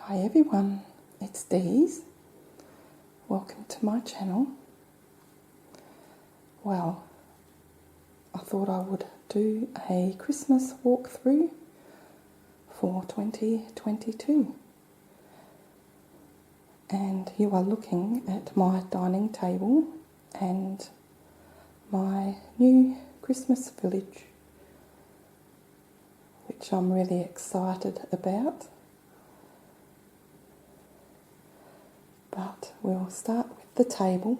Hi everyone, it's Dee's. Welcome to my channel. Well, I thought I would do a Christmas walkthrough for 2022. And you are looking at my dining table and my new Christmas village, which I'm really excited about. But we'll start with the table.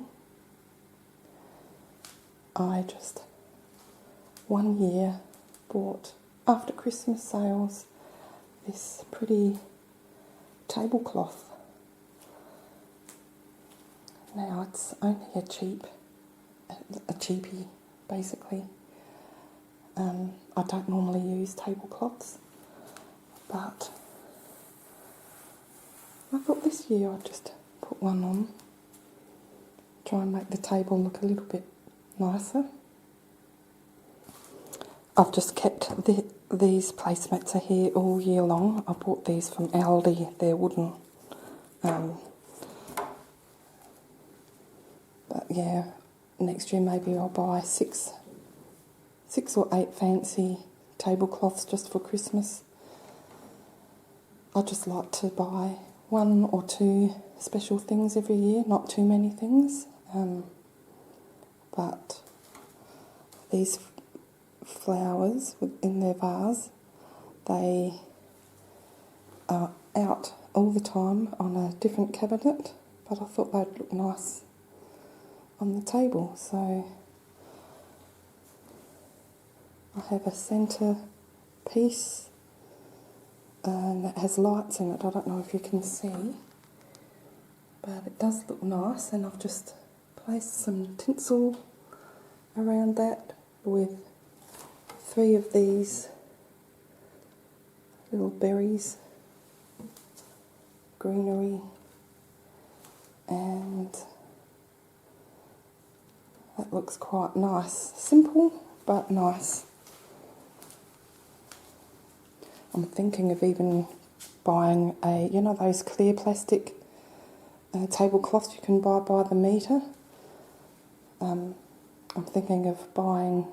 I just one year bought, after Christmas sales, this pretty tablecloth. Now it's only a cheapie basically. I don't normally use tablecloths, but I thought this year I'd just put one on, try and make the table look a little bit nicer. I've just kept these placemats are here all year long. I bought these from Aldi, they're wooden. But yeah, next year maybe I'll buy six or eight fancy tablecloths just for Christmas. I just like to buy one or two special things every year, not too many things. But these flowers in their vase, they are out all the time on a different cabinet, but I thought they'd look nice on the table. So I have a centre piece that has lights in it. I don't know if you can see, but it does look nice, and I've just placed some tinsel around that with 3 of these little berries, greenery, and that looks quite nice. Simple but nice. I'm thinking of even buying those clear plastic tablecloths you can buy by the metre. I'm thinking of buying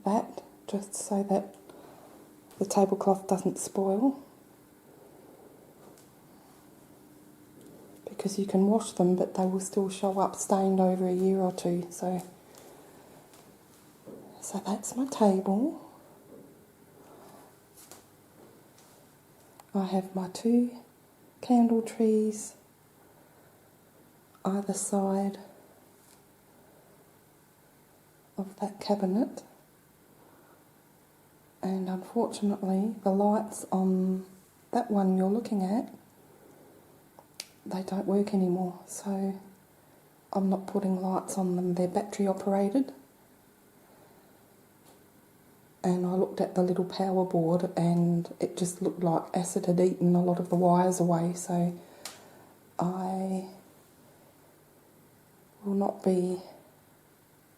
that just so that the tablecloth doesn't spoil, because you can wash them but they will still show up stained over a year or two. So that's my table. I have my 2 candle trees either side of that cabinet, and unfortunately the lights on that one you're looking at, they don't work anymore, so I'm not putting lights on them. They're battery operated, and I looked at the little power board and it just looked like acid had eaten a lot of the wires away, so I will not be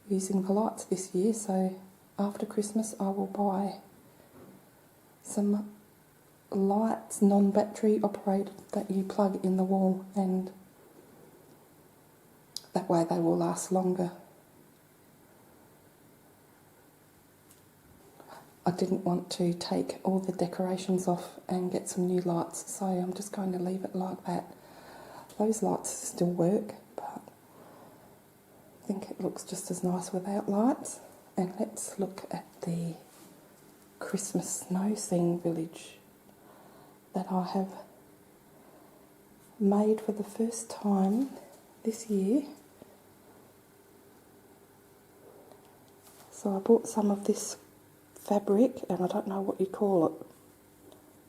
using the lights this year. So after Christmas I will buy some lights, non-battery operated, that you plug in the wall, and that way they will last longer. I didn't want to take all the decorations off and get some new lights, so I'm just going to leave it like that. Those lights still work, but I think it looks just as nice without lights. And let's look at the Christmas snow scene village that I have made for the first time this year. So I bought some of this fabric, and I don't know what you call it,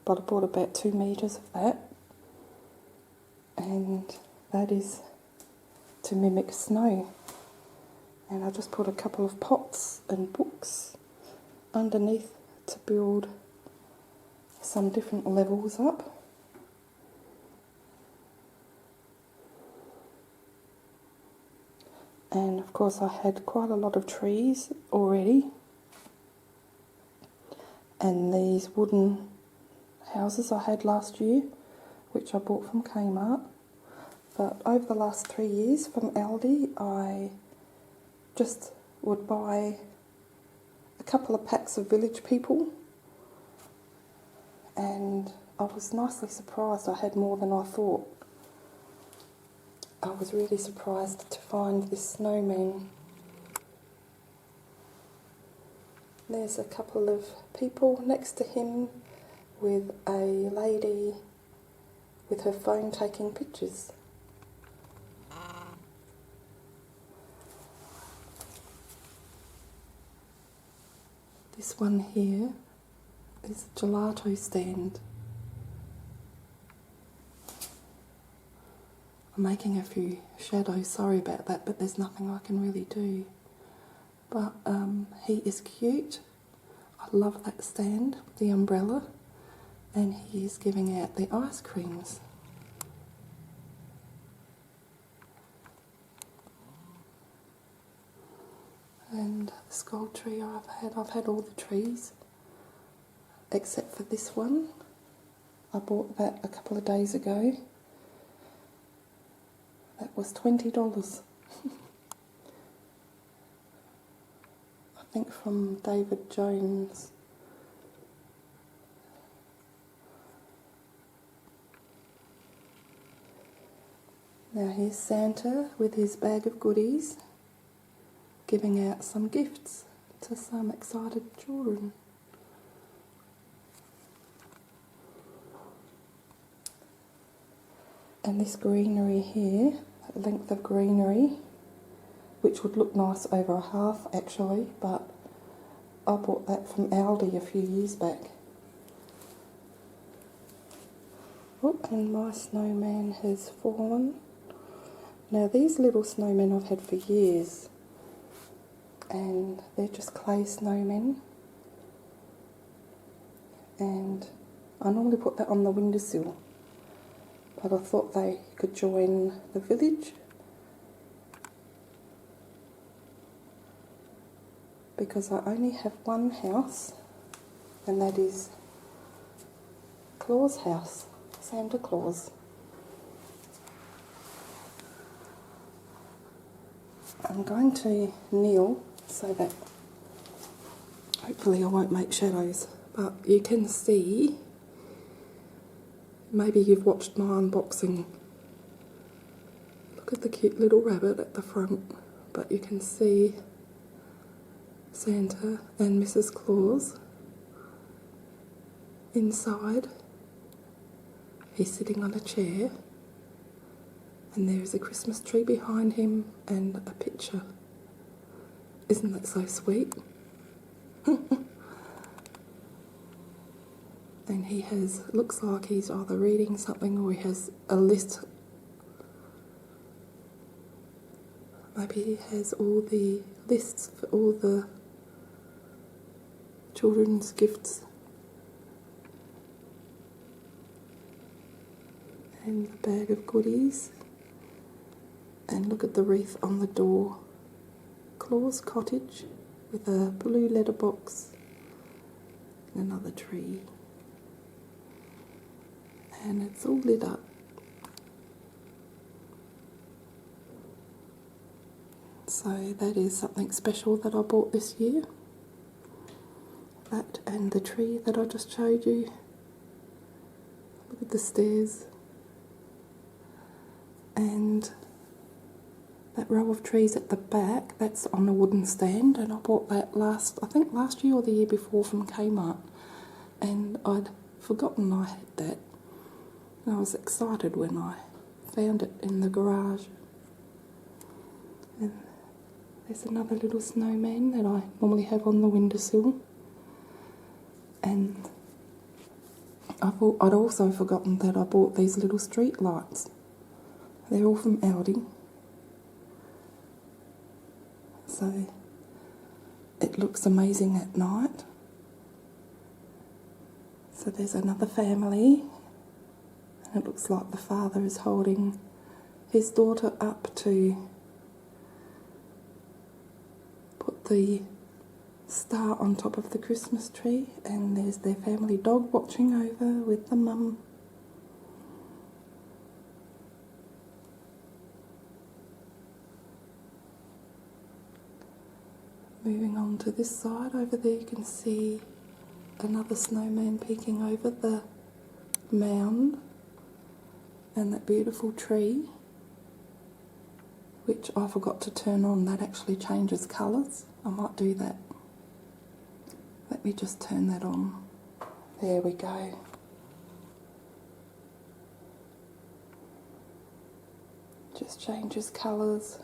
but I bought about 2 meters of that, and that is to mimic snow. And I just put a couple of pots and books underneath to build some different levels up. And of course I had quite a lot of trees already, and these wooden houses I had last year which I bought from Kmart. But over the last 3 years from Aldi, I just would buy a couple of packs of Village People, and I was nicely surprised. I had more than I thought. I was really surprised to find this snowman. There's a couple of people next to him with a lady with her phone taking pictures. This one here is a gelato stand. I'm making a few shadows, sorry about that, but there's nothing I can really do. But he is cute. I love that stand, the umbrella, and he is giving out the ice creams. And the skull tree I've had all the trees, except for this one. I bought that a couple of days ago. That was $20. I think from David Jones. Now here's Santa with his bag of goodies, giving out some gifts to some excited children. And this greenery here, that length of greenery, which would look nice over a hearth actually, but I bought that from Aldi a few years back. Oh, and my snowman has fallen. Now these little snowmen I've had for years, and they're just clay snowmen, and I normally put that on the windowsill, but I thought they could join the village because I only have one house, and that is Claus' house, Santa Claus. I'm going to kneel so that hopefully I won't make shadows, but you can see, maybe you've watched my unboxing. Look at the cute little rabbit at the front, but you can see Santa and Mrs. Claus inside. He's sitting on a chair, and there is a Christmas tree behind him and a picture. Isn't that so sweet? And he looks like he's either reading something or he has a list. Maybe he has all the lists for all the children's gifts. And a bag of goodies. And look at the wreath on the door. Claus Cottage with a blue letterbox and another tree. And it's all lit up. So that is something special that I bought this year. That and the tree that I just showed you. Look at the stairs. And that row of trees at the back, that's on a wooden stand, and I bought that last year or the year before from Kmart, and I'd forgotten I had that, and I was excited when I found it in the garage. And there's another little snowman that I normally have on the windowsill, and I'd also forgotten that I bought these little street lights. They're all from Aldi. So it looks amazing at night. So there's another family, and it looks like the father is holding his daughter up to put the star on top of the Christmas tree, and there's their family dog watching over with the mum. Moving on to this side, over there you can see another snowman peeking over the mound and that beautiful tree, which I forgot to turn on. That actually changes colours. I might do that. Let me just turn that on. There we go. Just changes colours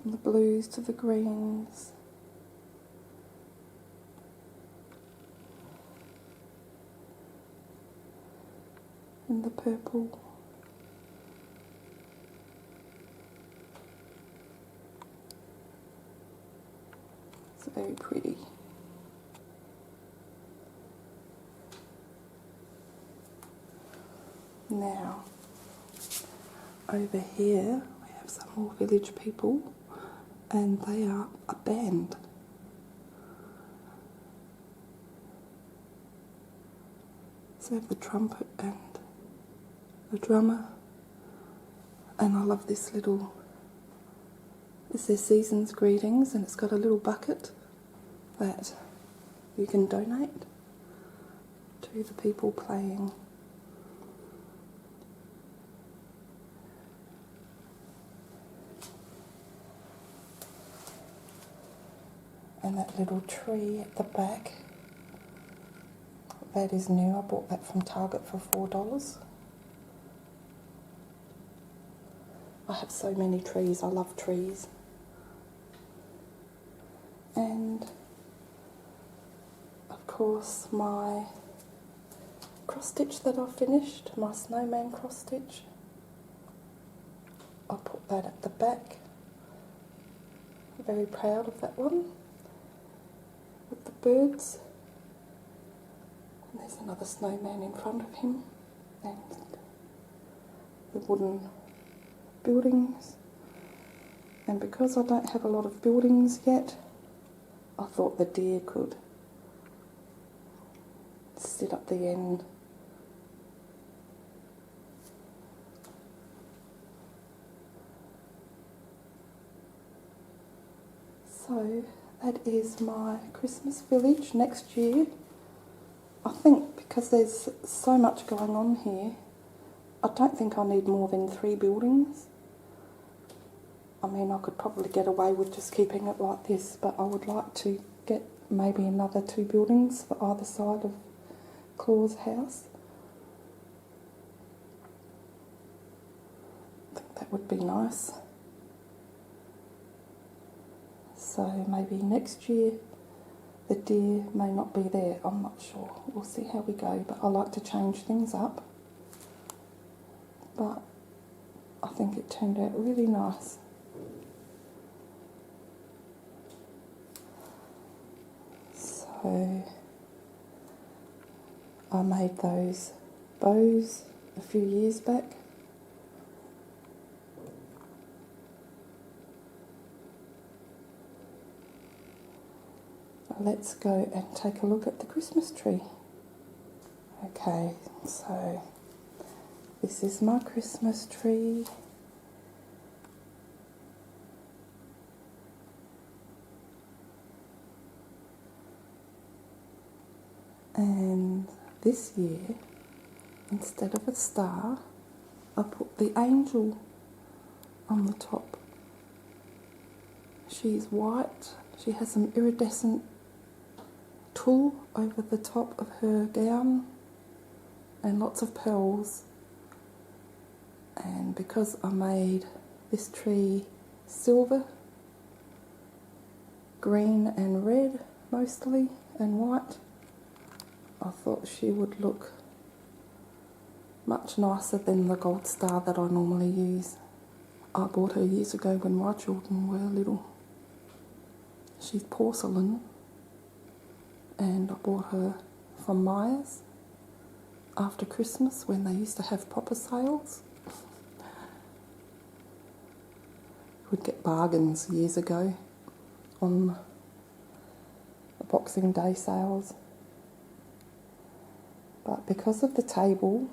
from the blues to the greens. And the purple. It's very pretty. Now, over here we have some more village people, and they are a band. So they have the trumpet and the drummer, and I love this little, it's their season's greetings, and it's got a little bucket that you can donate to the people playing. And that little tree at the back, that is new. I bought that from Target for $4. I have so many trees. I love trees. And of course my cross stitch that I finished, my snowman cross stitch, I put that at the back. Very proud of that one. With the birds. And there's another snowman in front of him. And the wooden buildings. And because I don't have a lot of buildings yet, I thought the deer could sit at the end. So that is my Christmas village next year. I think because there's so much going on here, I don't think I need more than 3 buildings. I mean, I could probably get away with just keeping it like this, but I would like to get maybe another 2 buildings for either side of Claw's house. I think that would be nice. So maybe next year the deer may not be there, I'm not sure. We'll see how we go, but I like to change things up. But I think it turned out really nice. So I made those bows a few years back. Let's go and take a look at the Christmas tree. Okay, so this is my Christmas tree. And this year, instead of a star, I put the angel on the top. She's white. She has some iridescent tulle over the top of her gown and lots of pearls. And because I made this tree silver, green and red mostly, and white, I thought she would look much nicer than the gold star that I normally use. I bought her years ago when my children were little. She's porcelain, and I bought her from Myers after Christmas when they used to have proper sales. We'd get bargains years ago on the Boxing Day sales. But because of the table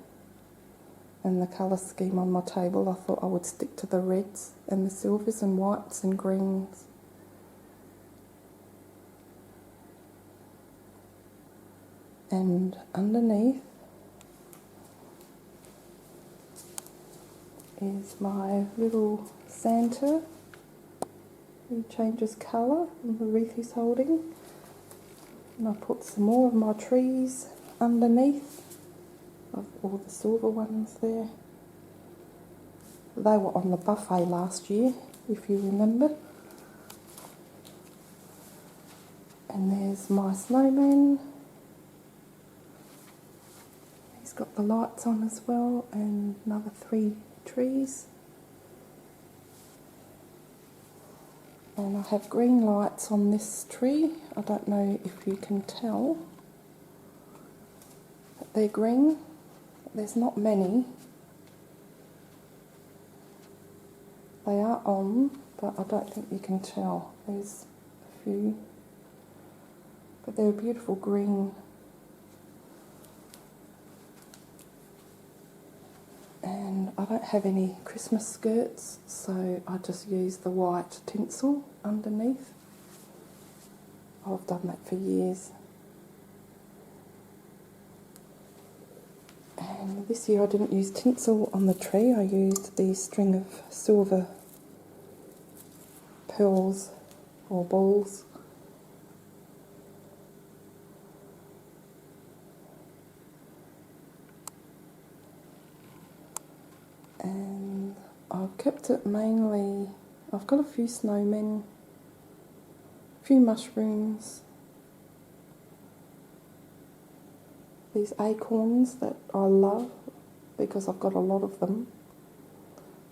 and the colour scheme on my table, I thought I would stick to the reds and the silvers and whites and greens. And underneath is my little Santa who changes colour and the wreath he's holding. And I put some more of my trees underneath, of all the silver ones there. They were on the buffet last year, if you remember. And there's my snowman. He's got the lights on as well, and another 3 trees. And I have green lights on this tree. I don't know if you can tell, but they're green. There's not many. They are on, but I don't think you can tell. There's a few, but they're a beautiful green. And I don't have any Christmas skirts, so I just use the white tinsel underneath. I've done that for years. And this year I didn't use tinsel on the tree, I used the string of silver pearls or balls. And I've kept it mainly, I've got a few snowmen, a few mushrooms, these acorns that I love because I've got a lot of them,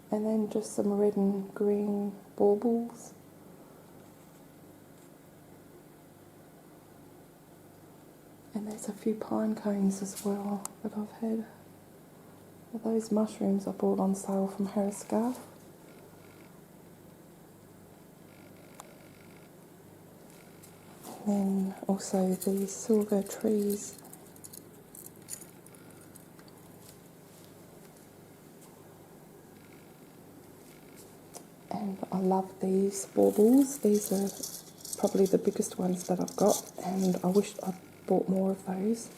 and then just some red and green baubles. And there's a few pine cones as well that I've had. Those mushrooms I bought on sale from Harris Scarf. And then also these silver trees. And I love these baubles. These are probably the biggest ones that I've got, and I wish I'd bought more of those.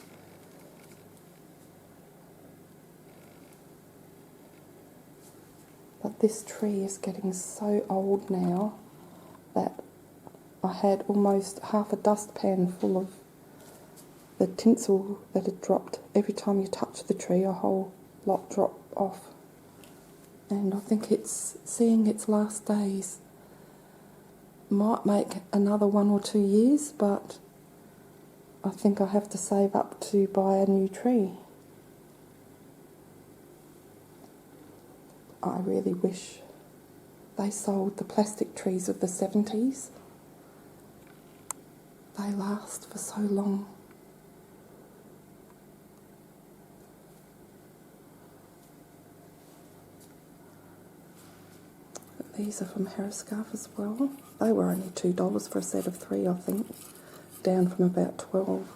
But this tree is getting so old now that I had almost half a dustpan full of the tinsel that had dropped. Every time you touch the tree, a whole lot drop off. And I think it's seeing its last days. Might make another 1 or 2 years, but I think I have to save up to buy a new tree. I really wish they sold the plastic trees of the 70s. They last for so long. These are from Harris Scarf as well. They were only $2 for a set of 3, I think, down from about 12.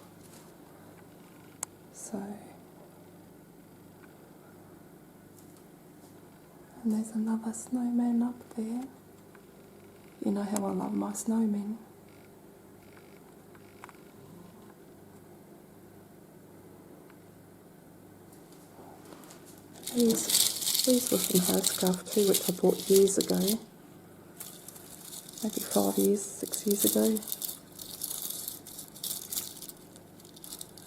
So, and there's another snowman up there. You know how I love my snowmen. These were from Harris Scarf too, which I bought years ago. Maybe 5 years, 6 years ago.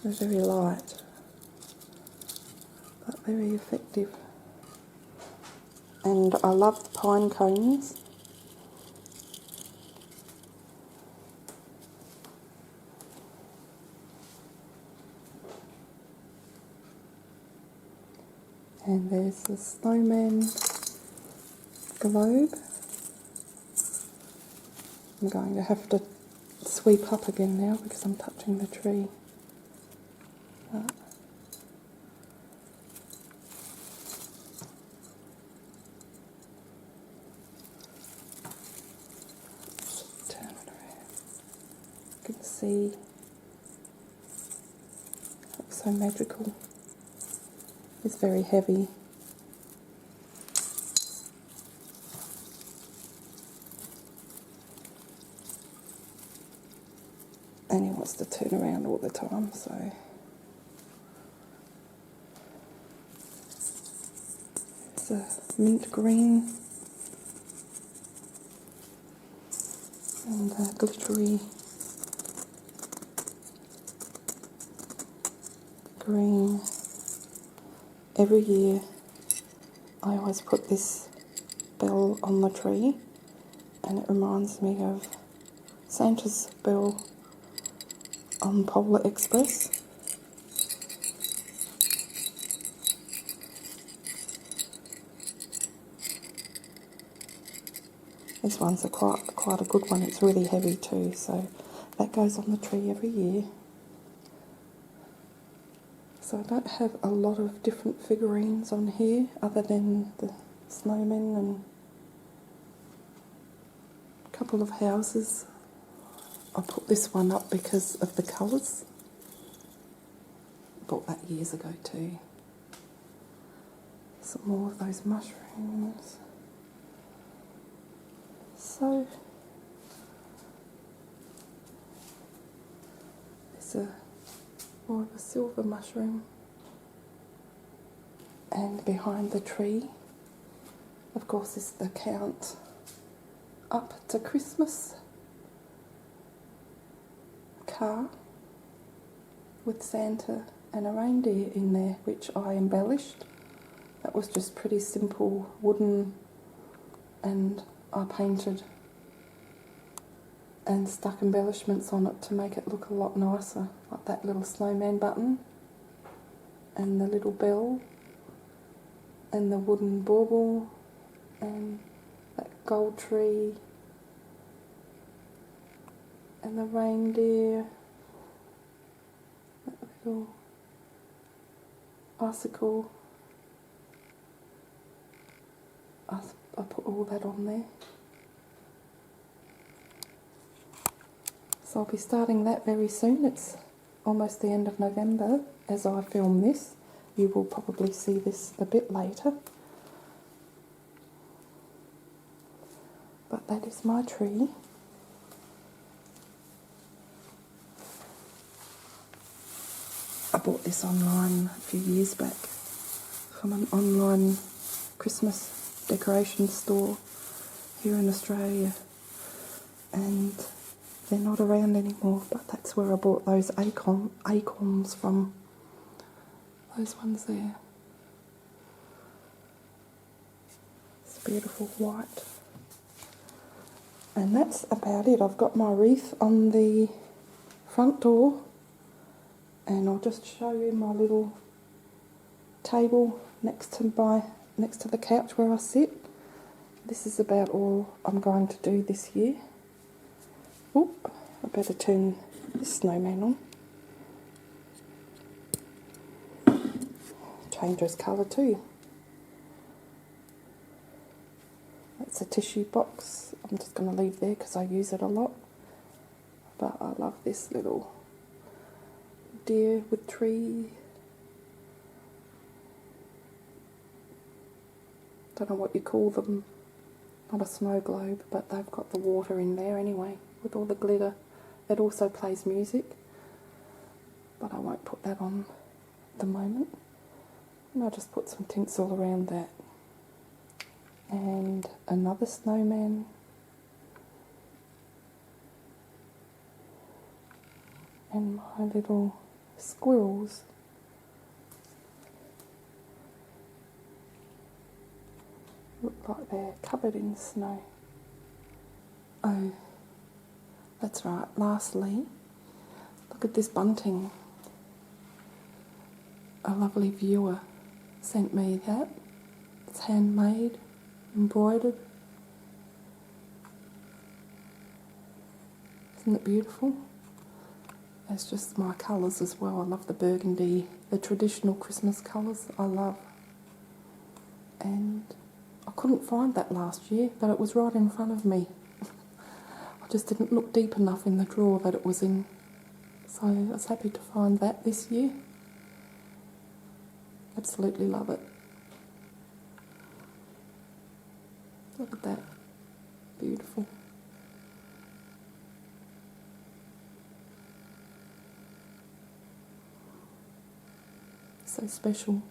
They're very light, but very effective. And I love the pine cones. And there's the snowman globe. I'm going to have to sweep up again now because I'm touching the tree. But turn it around. You can see it's so magical. It's very heavy. And he wants to turn around all the time, so It's a mint green and a glittery green. Every year I always put this bell on the tree, and it reminds me of Santa's bell on Polar Express. This one's quite a good one. It's really heavy too, so that goes on the tree every year. So I don't have a lot of different figurines on here other than the snowmen and a couple of houses. I put this one up because of the colours. Bought that years ago too. Some more of those mushrooms. So there's more of a silver mushroom, and behind the tree, of course, is the count up to Christmas car with Santa and a reindeer in there, which I embellished. That was just pretty simple wooden, and I painted and stuck embellishments on it to make it look a lot nicer, like that little snowman button and the little bell and the wooden bauble and that gold tree and the reindeer, that little icicle. I put all that on there. So I'll be starting that very soon. It's almost the end of November as I film this. You will probably see this a bit later. But that is my tree. I bought this online a few years back from an online Christmas decoration store here in Australia, and they're not around anymore, but that's where I bought those acorns from. Those ones there. It's beautiful white. And that's about it. I've got my wreath on the front door, and I'll just show you my little table next to the couch where I sit. This is about all I'm going to do this year. Oop, I better turn this snowman on. Changes colour too. That's a tissue box. I'm just going to leave there because I use it a lot. But I love this little deer with tree. Don't know what you call them. Not a snow globe, but they've got the water in there anyway with all the glitter. It also plays music, but I won't put that on at the moment. And I'll just put some tinsel around that. And another snowman. And my little squirrels. Look like they're covered in snow. Oh, that's right. Lastly, look at this bunting. A lovely viewer sent me that. It's handmade, embroidered. Isn't it beautiful? It's just my colours as well. I love the burgundy, the traditional Christmas colours I love. And I couldn't find that last year, but it was right in front of me. I just didn't look deep enough in the drawer that it was in. So I was happy to find that this year. Absolutely love it. Look at that. Beautiful. So special.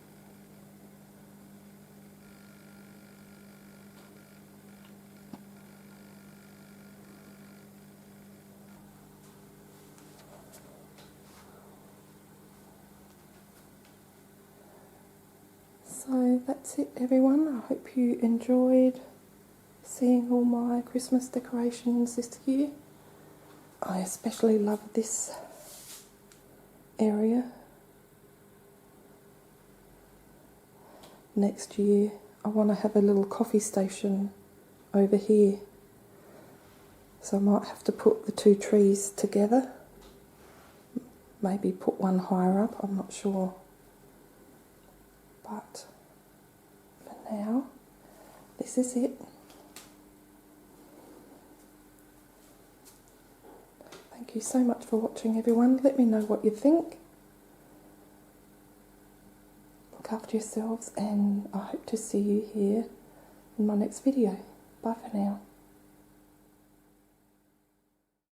So that's it everyone, I hope you enjoyed seeing all my Christmas decorations this year. I especially love this area. Next year I want to have a little coffee station over here, so I might have to put the two trees together, maybe put one higher up, I'm not sure, but for now this is it. Thank you so much for watching everyone, let me know what you think. Look after yourselves and I hope to see you here in my next video. Bye for now.